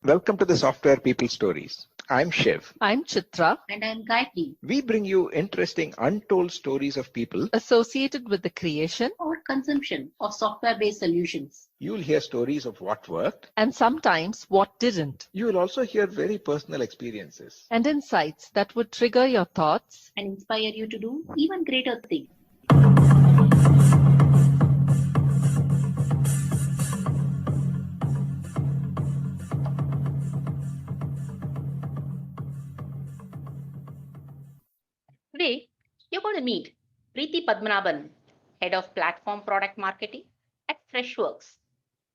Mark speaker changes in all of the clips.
Speaker 1: Welcome to the Software People Stories. I'm Shiv.
Speaker 2: I'm Chitra,
Speaker 3: And I'm Gayatri.
Speaker 1: We bring you interesting, untold stories of people.
Speaker 2: associated with the creation
Speaker 3: Or consumption of software-based solutions.
Speaker 1: You'll hear stories of what worked.
Speaker 2: and sometimes what didn't,
Speaker 1: You will also hear very personal experiences.
Speaker 2: and insights that would trigger your thoughts.
Speaker 3: And inspire you to do even greater things. Today, you're going to meet Preethy Padmanabhan, Head of Platform Product Marketing at Freshworks.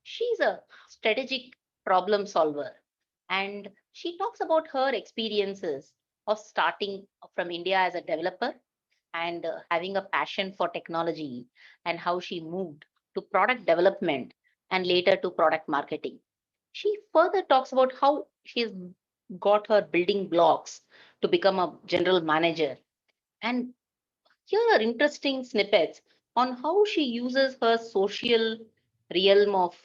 Speaker 3: She's a strategic problem solver and she talks about her experiences of starting from India as a developer and having a passion for technology and how she moved to product development and later to product marketing. She further talks about how she's got her building blocks to become a general manager. And here are interesting snippets on how she uses her social realm of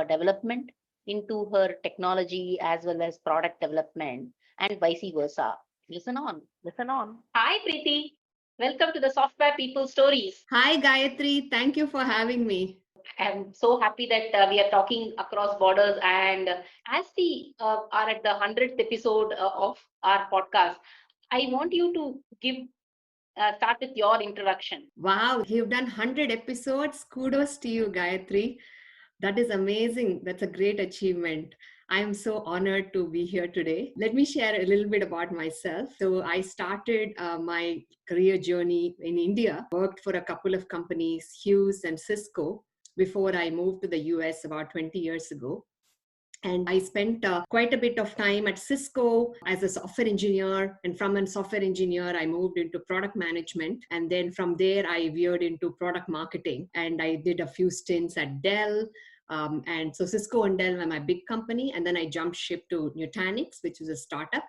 Speaker 3: development into her technology as well as product development and vice versa. Listen on, listen on. Hi, Preeti. Welcome to the Software People Stories.
Speaker 4: Hi, Gayatri. Thank you for having me.
Speaker 3: I'm so happy that we are talking across borders. And as we are at the 100th episode of our podcast, I want you to give start with your introduction.
Speaker 4: Wow, you've done 100 episodes. Kudos to you, Gayatri. That is amazing. That's a great achievement. I am so honored to be here today. Let me share a little bit about myself. So, I started my career journey in India, worked for a couple of companies, Hughes and Cisco, before I moved to the US about 20 years ago. And I spent quite a bit of time at Cisco as a software engineer. And from a software engineer, I moved into product management. And then from there, I veered into product marketing. And I did a few stints at Dell. And so Cisco and Dell were my big company. And then I jumped ship to Nutanix, which is a startup,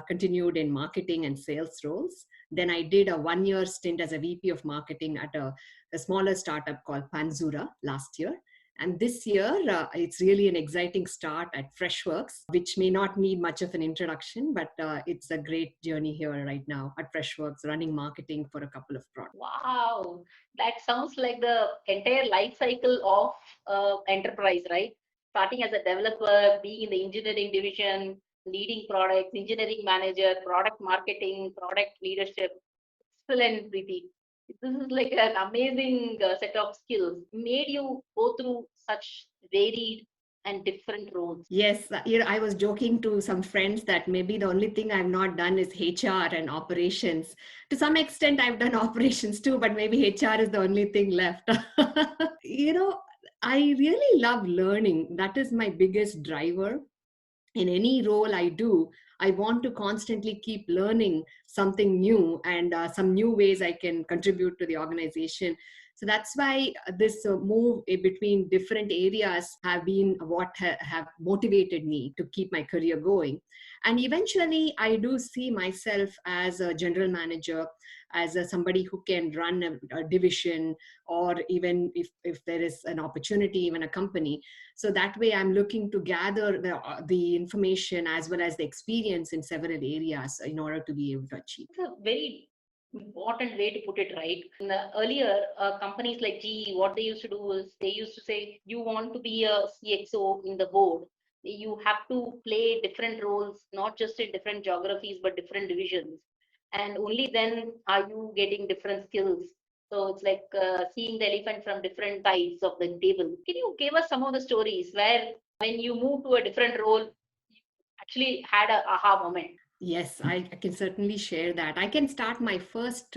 Speaker 4: continued in marketing and sales roles. Then I did a 1-year stint as a VP of marketing at a smaller startup called Panzura last year. And this year, it's really an exciting start at Freshworks, which may not need much of an introduction, but it's a great journey here right now at Freshworks, running marketing for a couple of products.
Speaker 3: Wow, that sounds like the entire life cycle of enterprise, right? Starting as a developer, being in the engineering division, leading products, engineering manager, product marketing, product leadership. Excellent, Preeti. This is like an amazing set of skills. Made you go through such varied and different roles.
Speaker 4: Yes, I was joking to some friends that maybe the only thing I've not done is HR and operations. To some extent, I've done operations too, but maybe HR is the only thing left. I really love learning. That is my biggest driver. In any role I do, I want to constantly keep learning something new and some new ways I can contribute to the organization. So that's why this move between different areas have been what have motivated me to keep my career going. And eventually, I do see myself as a general manager, as somebody who can run a division, or even if there is an opportunity, even a company. So that way, I'm looking to gather the information as well as the experience in several areas in order to be able to achieve.
Speaker 3: It's a very important way to put it, right? In the earlier companies like GE, what they used to do is they used to say, you want to be a CXO in the board, you have to play different roles, not just in different geographies, but different divisions. And only then are you getting different skills. So it's like seeing the elephant from different sides of the table. Can you give us some of the stories where when you move to a different role, you actually had a aha moment?
Speaker 4: Yes, I can certainly share that. I can start my first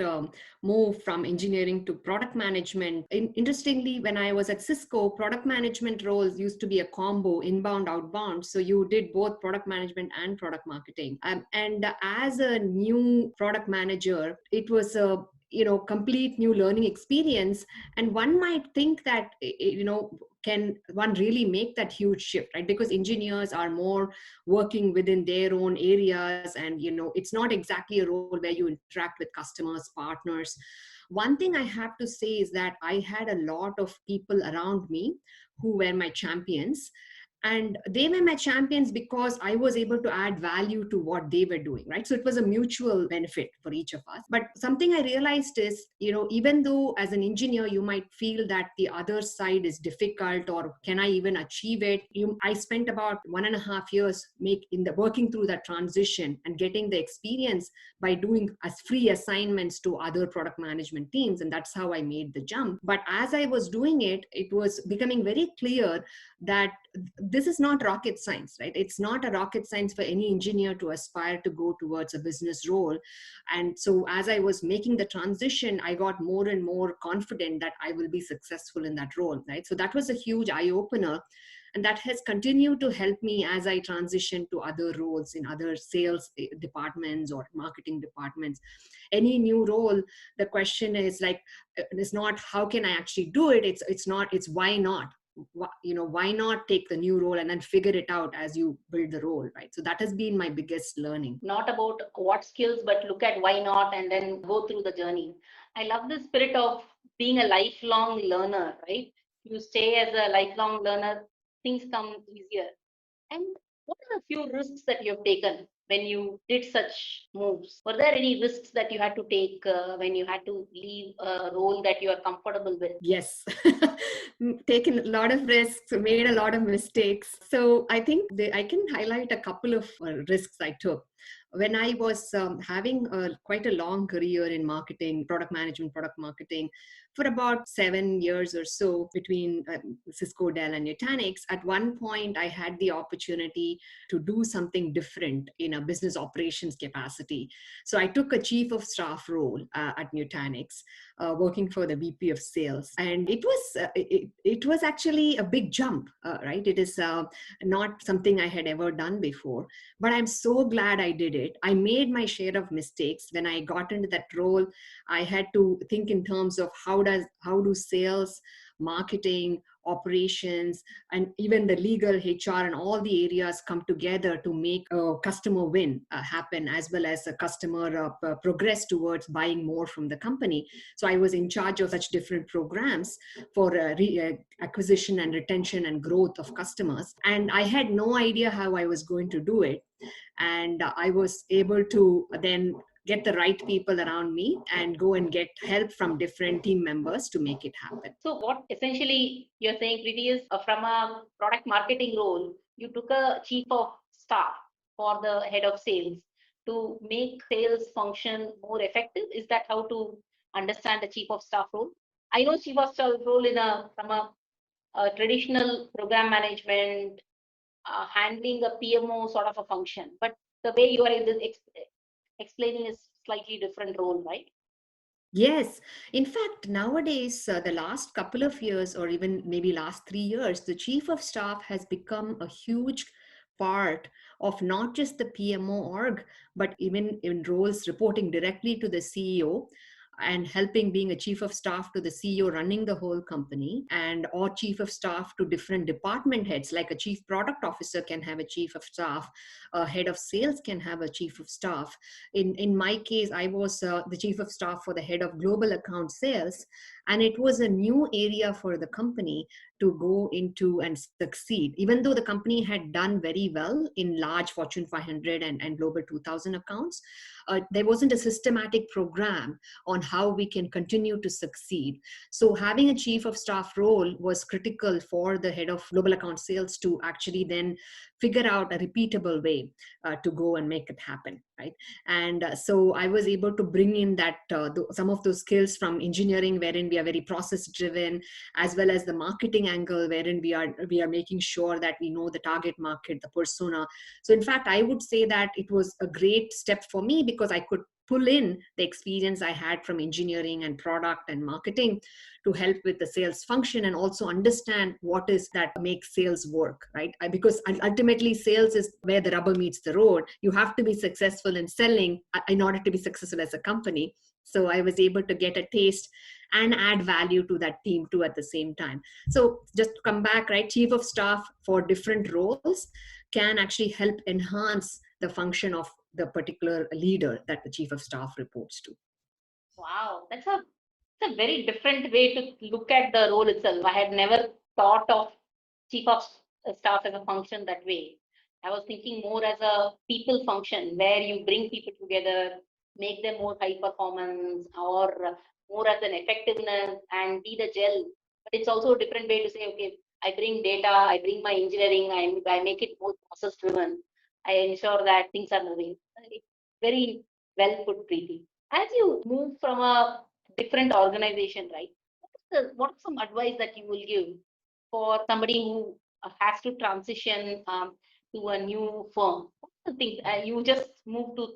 Speaker 4: move from engineering to product management. Interestingly, when I was at Cisco, product management roles used to be a combo, inbound, outbound. So you did both product management and product marketing. And as a new product manager, it was a complete new learning experience. And one might think that can one really make that huge shift, right? Because engineers are more working within their own areas, and it's not exactly a role where you interact with customers, partners. One thing I have to say is that I had a lot of people around me who were my champions, And they were my champions because I was able to add value to what they were doing, right? So it was a mutual benefit for each of us. But something I realized is, even though as an engineer, you might feel that the other side is difficult or can I even achieve it? I spent about 1.5 years working through that transition and getting the experience by doing as free assignments to other product management teams. And that's how I made the jump. But as I was doing it, it was becoming very clear that this is not rocket science, right? It's not a rocket science for any engineer to aspire to go towards a business role. And so as I was making the transition, I got more and more confident that I will be successful in that role, right? So that was a huge eye opener. And that has continued to help me as I transition to other roles in other sales departments or marketing departments. Any new role, the question is like, it's not how can I actually do it? It's why not? Why not take the new role and then figure it out as you build the role, right? So that has been my biggest learning.
Speaker 3: Not about what skills, but look at why not and then go through the journey. I love the spirit of being a lifelong learner, right? You stay as a lifelong learner, things come easier. And what are the few risks that you have taken when you did such moves? Were there any risks that you had to take when you had to leave a role that you are comfortable with?
Speaker 4: Yes. Taken a lot of risks, made a lot of mistakes. So I think I can highlight a couple of risks I took. When I was having quite a long career in marketing, product management, product marketing, for about 7 years or so between Cisco, Dell, and Nutanix, at one point I had the opportunity to do something different in a business operations capacity. So I took a chief of staff role at Nutanix, working for the VP of sales. And it was actually a big jump, right? It is not something I had ever done before, but I'm so glad I did it. I made my share of mistakes. When I got into that role, I had to think in terms of how do sales, marketing, operations, and even the legal, HR, and all the areas come together to make a customer win happen, as well as a customer progress towards buying more from the company. So I was in charge of such different programs for acquisition and retention and growth of customers. And I had no idea how I was going to do it. And I was able to then get the right people around me and go and get help from different team members to make it happen.
Speaker 3: So what essentially you're saying, Preeti, is from a product marketing role, you took a chief of staff for the head of sales to make sales function more effective. Is that how to understand the chief of staff role? I know chief of staff role from a traditional program management, handling a PMO sort of a function, but the way you are explaining is slightly different role, right?
Speaker 4: Yes. In fact, nowadays, the last couple of years, or even maybe last 3 years, the chief of staff has become a huge part of not just the PMO org, but even in roles reporting directly to the CEO and helping being a chief of staff to the CEO running the whole company, and or chief of staff to different department heads, like a chief product officer can have a chief of staff, a head of sales can have a chief of staff. In my case, I was the chief of staff for the head of global account sales, and it was a new area for the company to go into and succeed. Even though the company had done very well in large Fortune 500 and Global 2000 accounts, there wasn't a systematic program on how we can continue to succeed. So having a chief of staff role was critical for the head of global account sales to actually then figure out a repeatable way to go and make it happen, right? And so I was able to bring in that some of those skills from engineering, wherein we are very process driven, as well as the marketing angle, wherein we are making sure that we know the target market, the persona. So in fact, I would say that it was a great step for me because I could pull in the experience I had from engineering and product and marketing to help with the sales function and also understand what is that makes sales work, right? Because ultimately sales is where the rubber meets the road. You have to be successful in selling in order to be successful as a company. So I was able to get a taste and add value to that team too at the same time. So just to come back, right, chief of staff for different roles can actually help enhance the function of the particular leader that the chief of staff reports to.
Speaker 3: Wow, that's a very different way to look at the role itself. I had never thought of chief of staff as a function that way. I was thinking more as a people function where you bring people together, make them more high performance or more as an effectiveness and be the gel. But it's also a different way to say, okay, I bring data, I bring my engineering, I make it more process driven. I ensure that things are moving. It's very well put, Preeti. As you move from a different organization, right? What are some advice that you will give for somebody who has to transition to a new firm? What's the thing? You just moved to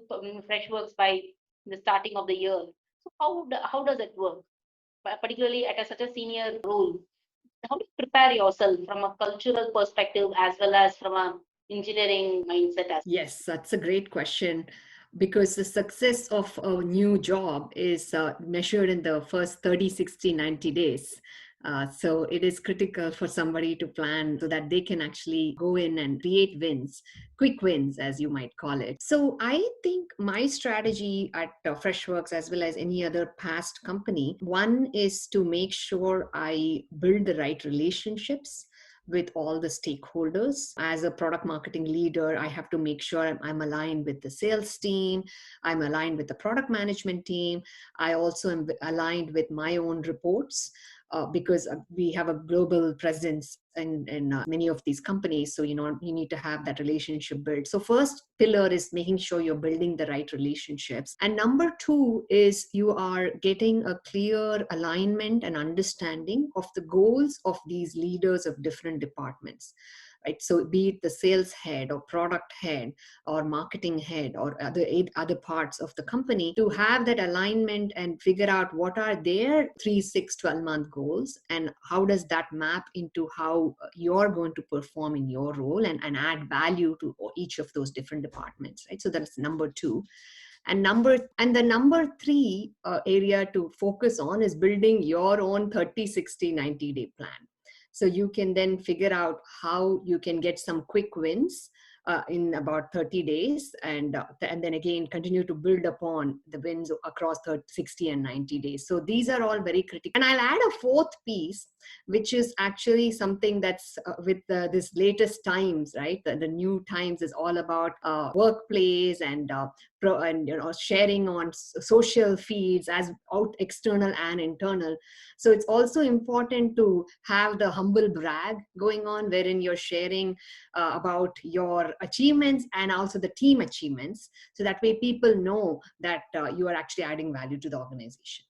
Speaker 3: Freshworks by the starting of the year. So how does it work? Particularly at such a senior role, how do you prepare yourself from a cultural perspective as well as from a engineering mindset as
Speaker 4: Yes, that's a great question because the success of a new job is measured in the first 30, 60, 90 days. So it is critical for somebody to plan so that they can actually go in and create wins, quick wins, as you might call it. So I think my strategy at Freshworks, as well as any other past company, one is to make sure I build the right relationships with all the stakeholders. As a product marketing leader, I have to make sure I'm aligned with the sales team, I'm aligned with the product management team. I also am aligned with my own reports. Because we have a global presence in many of these companies. So, you need to have that relationship built. So first pillar is making sure you're building the right relationships. And number two is you are getting a clear alignment and understanding of the goals of these leaders of different departments. Right? So be it the sales head or product head or marketing head or other parts of the company, to have that alignment and figure out what are their 3, 6, 12-month goals and how does that map into how you're going to perform in your role and add value to each of those different departments. Right? So that's number two. And the number three area to focus on is building your own 30, 60, 90-day plan. So you can then figure out how you can get some quick wins in about 30 days and then again continue to build upon the wins across 30, 60 and 90 days. So these are all very critical. And I'll add a fourth piece, which is actually something that's with this latest times, right? The new times is all about workplace and sharing on social feeds as out external and internal. So it's also important to have the humble brag going on wherein you're sharing about your achievements and also the team achievements. So that way people know that you are actually adding value to the organization.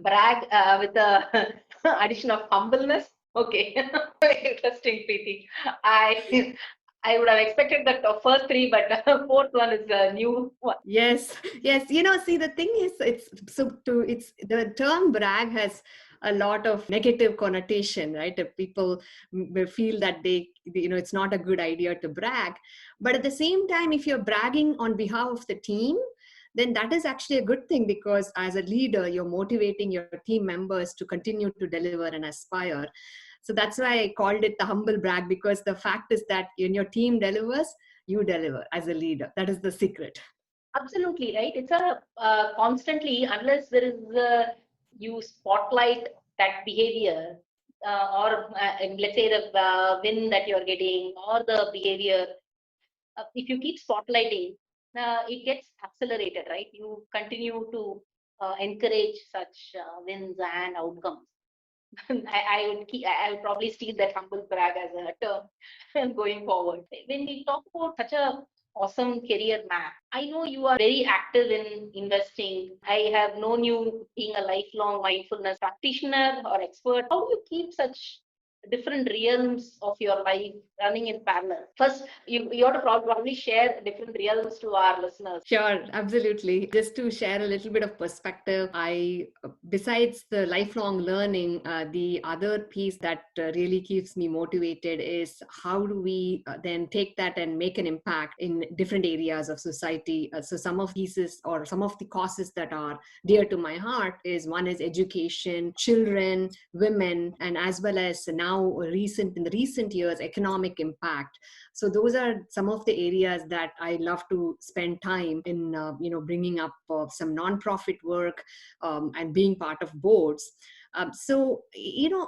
Speaker 3: brag with the addition of humbleness? Okay, interesting, Preeti. I I would have expected that first three, but fourth one is a new one.
Speaker 4: Yes. See, the thing is, it's the term brag has a lot of negative connotation, right? If people will feel that it's not a good idea to brag. But at the same time, if you're bragging on behalf of the team, then that is actually a good thing because as a leader, you're motivating your team members to continue to deliver and aspire. So that's why I called it the humble brag, because the fact is that when your team delivers, you deliver as a leader. That is the secret.
Speaker 3: Absolutely right. It's a constantly, unless there is you spotlight that behavior and let's say the win that you're getting or the behavior. If you keep spotlighting, it gets accelerated, right? You continue to encourage such wins and outcomes. I would probably steal that humble brag as a term going forward. When we talk about such a awesome career map, I know you are very active in investing. I have known you being a lifelong mindfulness practitioner or expert. How do you keep such different realms of your life running in parallel? First, you ought to probably share different realms to our listeners.
Speaker 4: Sure, absolutely. Just to share a little bit of perspective, besides the lifelong learning, the other piece that really keeps me motivated is how do we then take that and make an impact in different areas of society. So some of pieces or some of the causes that are dear to my heart is one is education, children, women, and as well as now now in the recent years, economic impact. So those are some of the areas that I love to spend time in, bringing up some nonprofit work and being part of boards.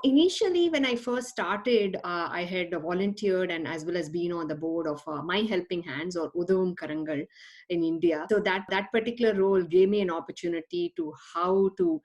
Speaker 4: Initially when I first started, I had volunteered and as well as been on the board of My Helping Hands, or Udavum Karangal, in India. So that particular role gave me an opportunity to how to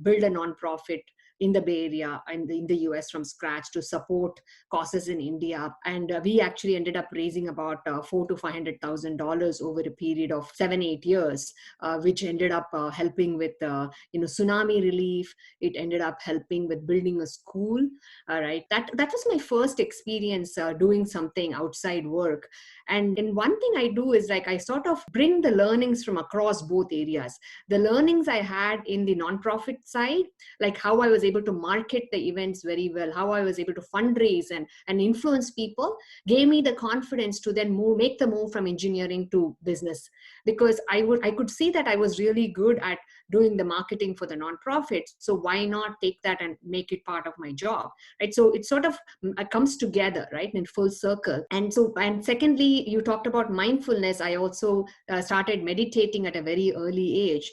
Speaker 4: build a nonprofit in the Bay Area and in the US from scratch to support causes in India. And we actually ended up raising about $400,000 to $500,000 over a period of 7-8 years, which ended up helping with tsunami relief. It ended up helping with building a school. Right, that was my first experience doing something outside work. And one thing I do is I sort of bring the learnings from across both areas. The learnings I had in the nonprofit side, like how I was able to market the events very well, how I was able to fundraise and influence people, gave me the confidence to then make the move from engineering to business, because I could see that I was really good at doing the marketing for the nonprofits. So why not take that and make it part of my job, right? So it sort of comes together, right, in full circle. And secondly, you talked about mindfulness. I also started meditating at a very early age.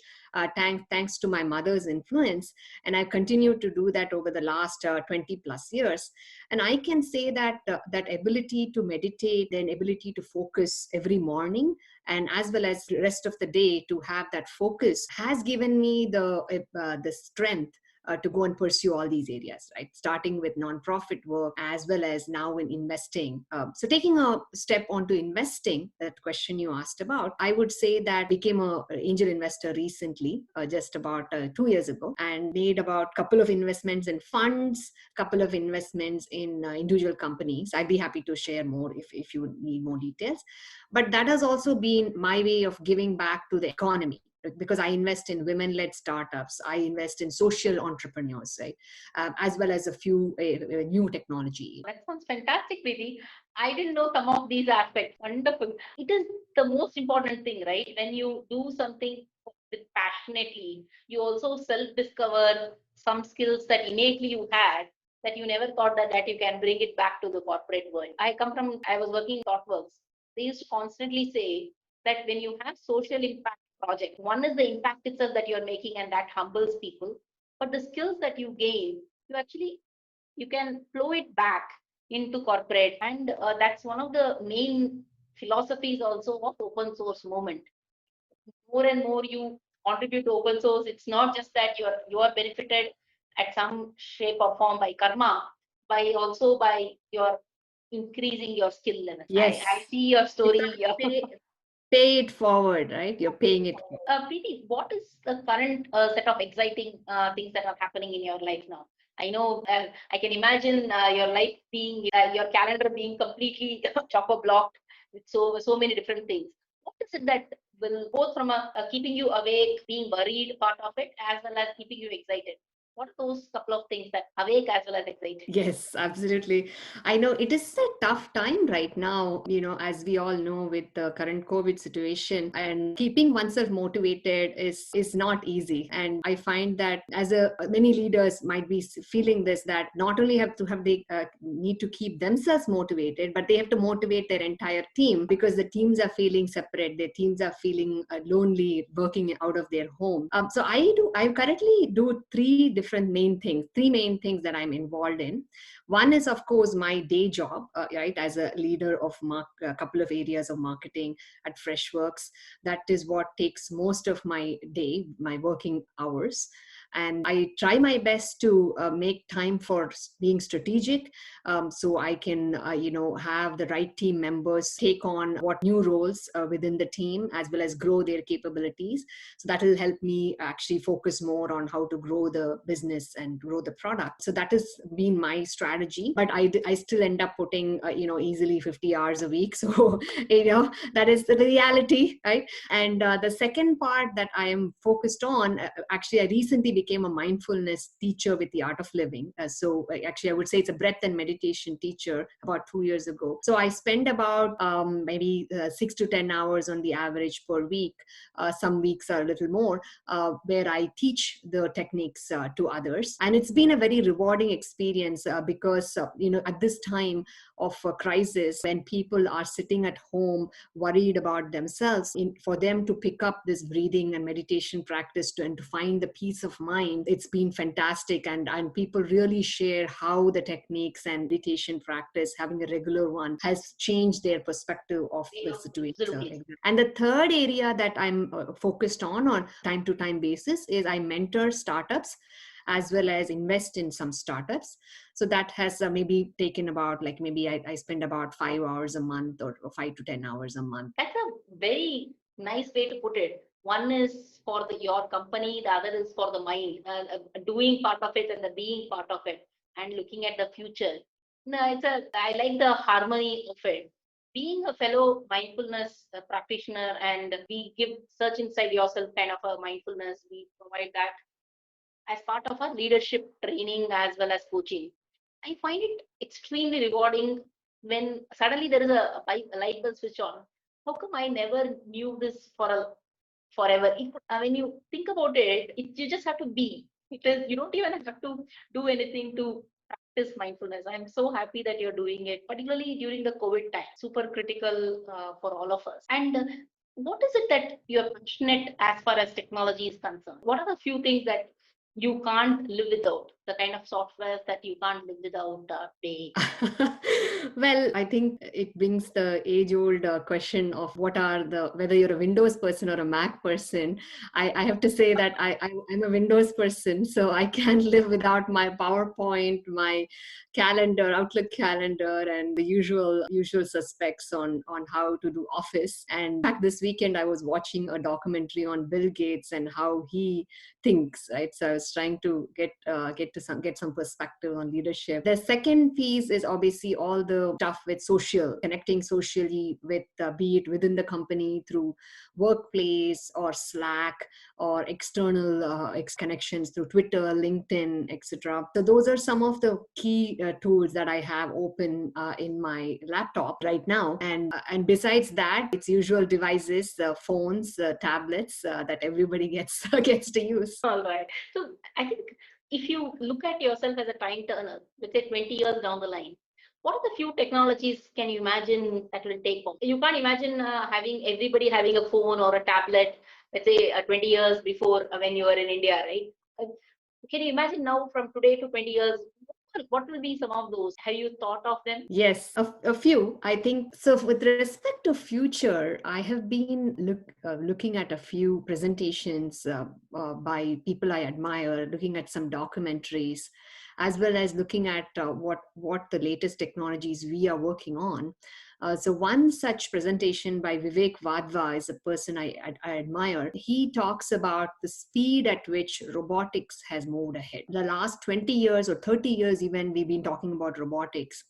Speaker 4: Thanks to my mother's influence. And I've continued to do that over the last 20 plus years. And I can say that that ability to meditate and ability to focus every morning, and as well as the rest of the day to have that focus, has given me the strength to go and pursue all these areas, right? Starting with nonprofit work as well as now in investing. So taking a step onto investing, that question you asked about, I would say that became an angel investor recently, just about 2 years ago, and made about a couple of investments in funds, couple of investments in individual companies. I'd be happy to share more if you need more details. But that has also been my way of giving back to the economy, because I invest in women-led startups, I invest in social entrepreneurs, right, as well as a few new technology.
Speaker 3: That sounds fantastic, Preeti. I didn't know some of these aspects. Wonderful. It is the most important thing, right? When you do something passionately, you also self-discover some skills that innately you had that you never thought that you can bring it back to the corporate world. I was working in ThoughtWorks. They used to constantly say that when you have social impact project, one is the impact itself that you're making, and that humbles people. But the skills that you gain, you can flow it back into corporate. And that's one of the main philosophies also of open source movement. More and more you contribute to open source, it's not just that you are benefited at some shape or form by karma, by your increasing your skill level.
Speaker 4: Yes.
Speaker 3: I see your story.
Speaker 4: Pay it forward, right? You're paying it forward.
Speaker 3: Preeti, what is the current set of exciting things that are happening in your life now? I know, I can imagine your life being, your calendar being completely chock-a-blocked with so many different things. What is it that will, both from keeping you awake, being worried part of it, as well as keeping you excited? What are those couple of things that awake as well as excited?
Speaker 4: Yes, absolutely. I know it is a tough time right now, as we all know, with the current COVID situation, and keeping oneself motivated is not easy. And I find that many leaders might be feeling this, that not only they need to keep themselves motivated, but they have to motivate their entire team, because the teams are feeling separate. Their teams are feeling lonely, working out of their home. So I currently do three main things that I'm involved in. One is, of course, my day job, right, as a leader of a couple of areas of marketing at Freshworks. That is what takes most of my day, my working hours. And I try my best to make time for being strategic, so I can, have the right team members take on what new roles within the team, as well as grow their capabilities. So that will help me actually focus more on how to grow the business and grow the product. So that has been my strategy. But I still end up putting, easily 50 hours a week. So, that is the reality, right? And the second part that I am focused on, actually, I recently became a mindfulness teacher with the Art of Living. So actually, I would say it's a breath and meditation teacher about 2 years ago. So I spend about maybe 6 to 10 hours on the average per week. Some weeks are a little more, where I teach the techniques to others. And it's been a very rewarding experience because, at this time of a crisis, when people are sitting at home worried about themselves, for them to pick up this breathing and meditation practice and to find the peace of mind, it's been fantastic. And people really share how the techniques and meditation practice, having a regular one, has changed their perspective of the situation.
Speaker 3: Absolutely.
Speaker 4: And the third area that I'm focused on time to time basis is I mentor startups as well as invest in some startups. So that has maybe taken about, like, maybe I spend about 5 hours a month or 5 to 10 hours a month.
Speaker 3: That's a very nice way to put it. One is for your company, the other is for the mind, doing part of it and the being part of it, and looking at the future. No, I like the harmony of it. Being a fellow mindfulness practitioner, and we give search inside yourself kind of a mindfulness. We provide that as part of our leadership training as well as coaching. I find it extremely rewarding when suddenly there is a light bulb switch on. How come I never knew this forever? When you think about it, you just have to be. You don't even have to do anything to practice mindfulness. I'm so happy that you're doing it, particularly during the COVID time. Super critical for all of us. And what is it that you're passionate as far as technology is concerned? What are the few things that you can't live without, the kind of software that you can't live without day?
Speaker 4: Well, I think it brings the age-old question of whether you're a Windows person or a Mac person. I have to say that I'm a Windows person, so I can't live without my PowerPoint, my calendar, Outlook calendar, and the usual suspects on how to do Office. And back this weekend, I was watching a documentary on Bill Gates and how he thinks, right? So I was trying to get some perspective on leadership. The second piece is obviously all the stuff with connecting socially with, be it within the company through workplace or Slack or external connections through Twitter, LinkedIn, etc. So those are some of the key tools that I have open in my laptop right now. And besides that, it's usual devices, phones, tablets that everybody gets to use.
Speaker 3: All right. So I think if you look at yourself as a time turner, let's say 20 years down the line, what are the few technologies can you imagine that will take off? You can't imagine having everybody having a phone or a tablet, let's say 20 years before when you were in India, right? Uh, Can you imagine now from today to 20 years? What will be some of those? Have you thought of them?
Speaker 4: Yes, a few. I think so. With respect to future, I have been looking at a few presentations by people I admire, looking at some documentaries, as well as looking at what the latest technologies we are working on. So one such presentation by Vivek Vadva is a person I admire. He talks about the speed at which robotics has moved ahead. The last 20 years or 30 years even, we've been talking about robotics.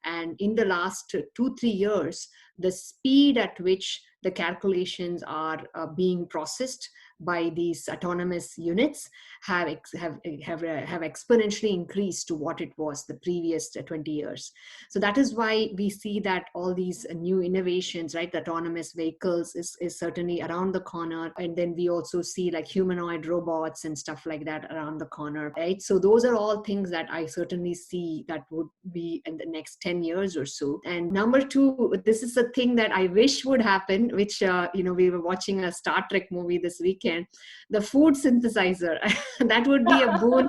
Speaker 4: And in the last 2-3 years, the speed at which the calculations are being processed by these autonomous units have exponentially increased to what it was the previous 20 years. So that is why we see that all these new innovations, right? The autonomous vehicles is certainly around the corner. And then we also see like humanoid robots and stuff like that around the corner, right? So those are all things that I certainly see that would be in the next 10 years or so. And number two, this is a thing that I wish would happen, which, we were watching a Star Trek movie this weekend, the food synthesizer. That would be a boon.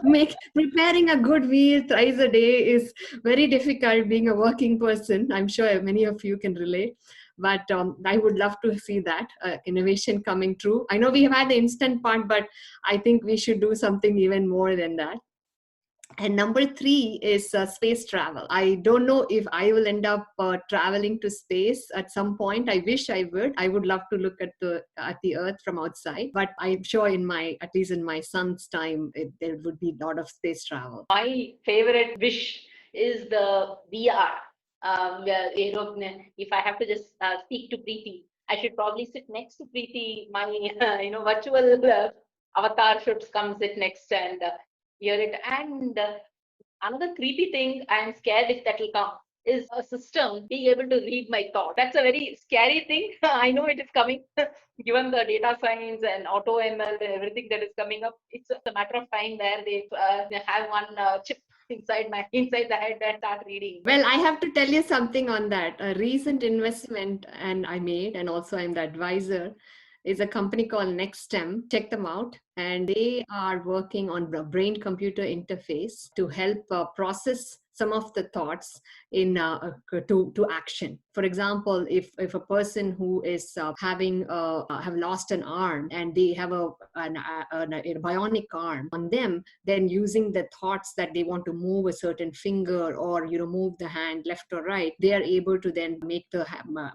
Speaker 4: Preparing a good meal thrice a day is very difficult being a working person. I'm sure many of you can relate. But I would love to see that innovation coming true. I know we have had the instant part, but I think we should do something even more than that. And number three is space travel. I don't know if I will end up traveling to space at some point. I wish I would. I would love to look at the Earth from outside. But I'm sure at least in my son's time, there would be a lot of space travel.
Speaker 3: My favorite wish is the VR. If I have to just speak to Preethy, I should probably sit next to Preethy, my virtual avatar should come sit next and hear it. And another creepy thing I'm scared if that will come is a system being able to read my thought. That's a very scary thing. I know it is coming, given the data science and auto ML and everything that is coming up. It's a matter of time where they have one chip inside the head and start reading.
Speaker 4: Well, I have to tell you something on that. A recent investment and I made, and also I'm the advisor, is a company called Nextem. Check them out. And they are working on the brain computer interface to help process some of the thoughts to action. For example, if a person who is have lost an arm and they have a bionic arm on them, then using the thoughts that they want to move a certain finger or move the hand left or right, they are able to then make the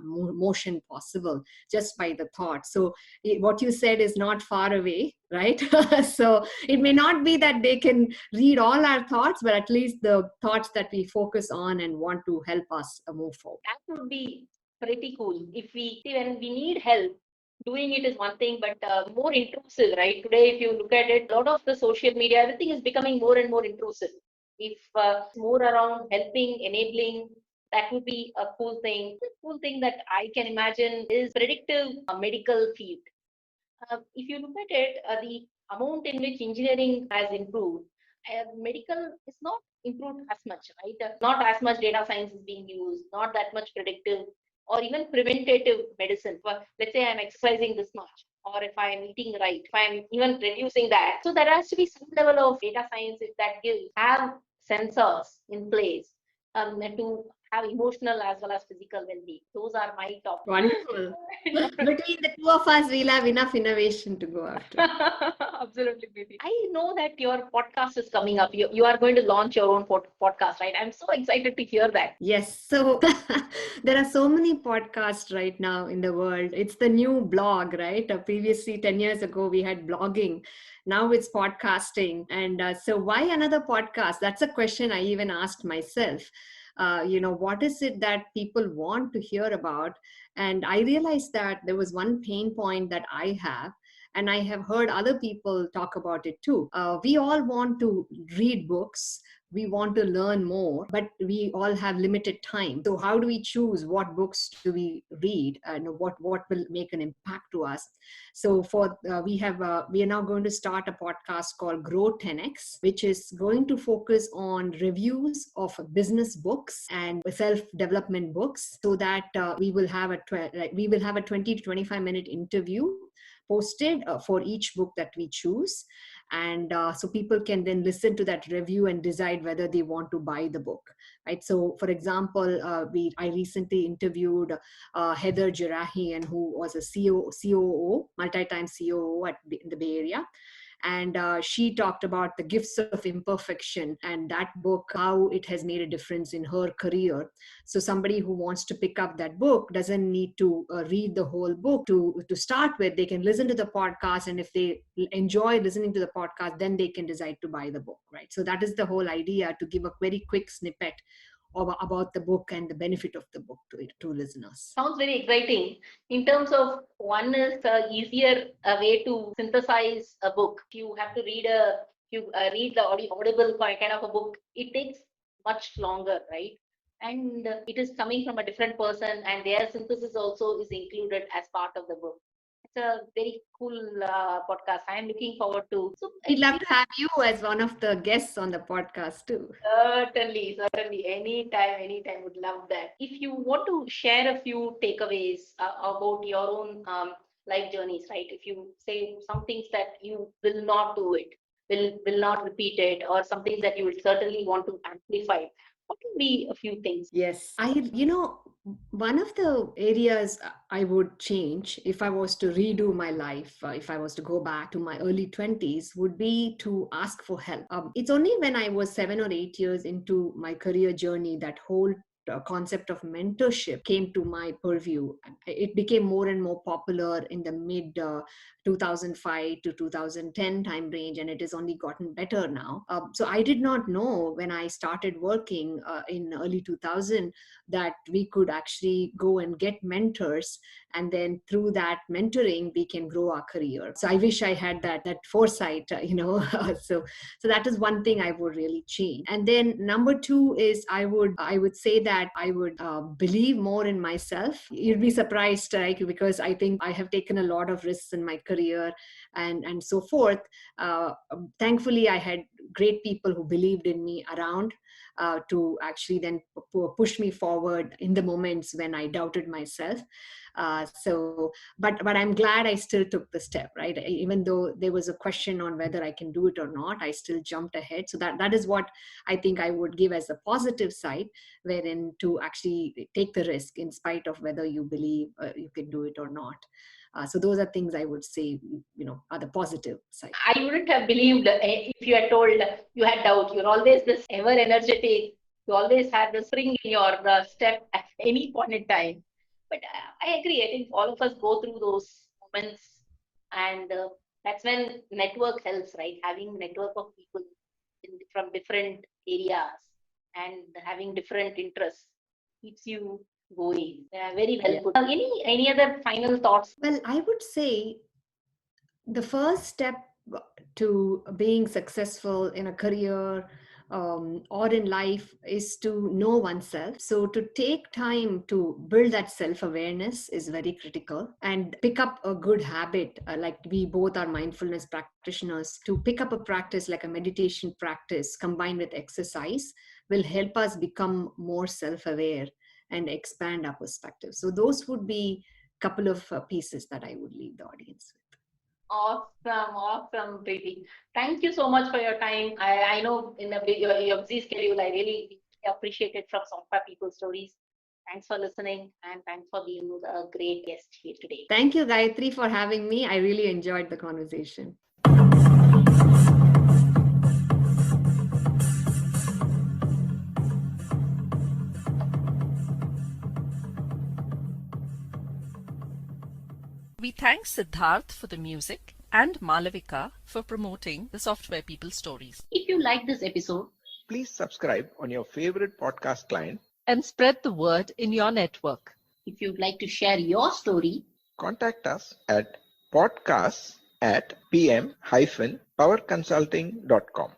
Speaker 4: motion possible just by the thought. So what you said is not far away, right? So it may not be that they can read all our thoughts, but at least the thoughts that we focus on and want to help us move forward.
Speaker 3: That would be pretty cool. If we see when we need help, doing it is one thing, but more intrusive, right? Today, if you look at it, a lot of the social media, everything is becoming more and more intrusive. If it's more around helping, enabling, that would be a cool thing. The cool thing that I can imagine is predictive medical field. If you look at it, the amount in which engineering has improved, medical is not improved as much, right? Not as much data science is being used, not that much predictive or even preventative medicine. Well, let's say I'm exercising this much, or if I'm eating right, if I'm even reducing that. So there has to be some level of data science if that gives, have sensors in place to have emotional as well as physical well-being. Those are my top.
Speaker 4: Wonderful. Between the two of us, we'll have enough innovation to go after.
Speaker 3: Absolutely, Preethy. I know that your podcast is coming up. You are going to launch your own podcast, right? I'm so excited to hear that.
Speaker 4: Yes. So there are so many podcasts right now in the world. It's the new blog, right? Previously, 10 years ago, we had blogging. Now it's podcasting. And so why another podcast? That's a question I even asked myself. What is it that people want to hear about? And I realized that there was one pain point that I have, and I have heard other people talk about it too. We all want to read books. We want to learn more, but we all have limited time. So how do we choose what books do we read and what will make an impact to us? So we are now going to start a podcast called Grow 10x, which is going to focus on reviews of business books and self-development books, so that we will have a 20 to 25 minute interview posted for each book that we choose. And so people can then listen to that review and decide whether they want to buy the book, right? So for example, I recently interviewed Heather Jerahian, who was a COO, multi-time COO in the Bay Area. And she talked about the gifts of imperfection and that book, how it has made a difference in her career. So somebody who wants to pick up that book doesn't need to read the whole book to start with. They can listen to the podcast, and if they enjoy listening to the podcast, then they can decide to buy the book, right? So that is the whole idea, to give a very quick snippet about the book and the benefit of the book to listeners.
Speaker 3: Sounds very exciting. In terms of, one is easier way to synthesize a book. If you have to read the audible kind of a book, it takes much longer, right? And it is coming from a different person, and their synthesis also is included as part of the book. It's a very cool podcast. I am looking forward to. So
Speaker 4: we'd love to have you as one of the guests on the podcast too.
Speaker 3: Certainly. Anytime. Would love that. If you want to share a few takeaways about your own life journeys, right? If you say some things that you will not do it, will not repeat it, or some things that you will certainly want to amplify, what will be a few things?
Speaker 4: Yes, one of the areas I would change if I was to redo my life, if I was to go back to my early 20s, would be to ask for help. It's only when I was 7 or 8 years into my career journey, that whole concept of mentorship came to my purview. It became more and more popular in the mid 2005 to 2010 time range, and it has only gotten better now. So I did not know when I started working in early 2000 that we could actually go and get mentors, and then through that mentoring we can grow our career. So I wish I had that foresight, so that is one thing I would really change. And then number two is I would say that I would believe more in myself. You'd be surprised, right? Because I think I have taken a lot of risks in my career and so forth. Thankfully, I had great people who believed in me around to actually then push me forward in the moments when I doubted myself. But I'm glad I still took the step, right? Even though there was a question on whether I can do it or not, I still jumped ahead. So that is what I think I would give as a positive side, wherein to actually take the risk in spite of whether you believe you can do it or not. So those are things I would say, are the positive side.
Speaker 3: I wouldn't have believed if you had told you had doubt. You're always this ever energetic. You always had the spring in your step at any point in time. But I agree. I think all of us go through those moments, and that's when network helps, right? Having network of people from different areas and having different interests keeps you going. Very well put. Any other final thoughts?
Speaker 4: Well, I would say the first step to being successful in a career or in life is to know oneself. So to take time to build that self-awareness is very critical, and pick up a good habit, like we both are mindfulness practitioners. To pick up a practice like a meditation practice combined with exercise will help us become more self-aware and expand our perspective. So those would be a couple of pieces that I would leave the audience with.
Speaker 3: Awesome, Preeti. Thank you so much for your time. I know in your busy schedule, I really appreciate it from some of our people's stories. Thanks for listening, and thanks for being a great guest here today.
Speaker 4: Thank you, Gayatri, for having me. I really enjoyed the conversation.
Speaker 2: We thank Siddharth for the music and Malavika for promoting the Software People stories.
Speaker 3: If you like this episode,
Speaker 1: Please subscribe on your favorite podcast client.
Speaker 2: And spread the word in your network.
Speaker 3: if you'd like to share your story,
Speaker 1: Contact us at podcasts@pm-powerconsulting.com.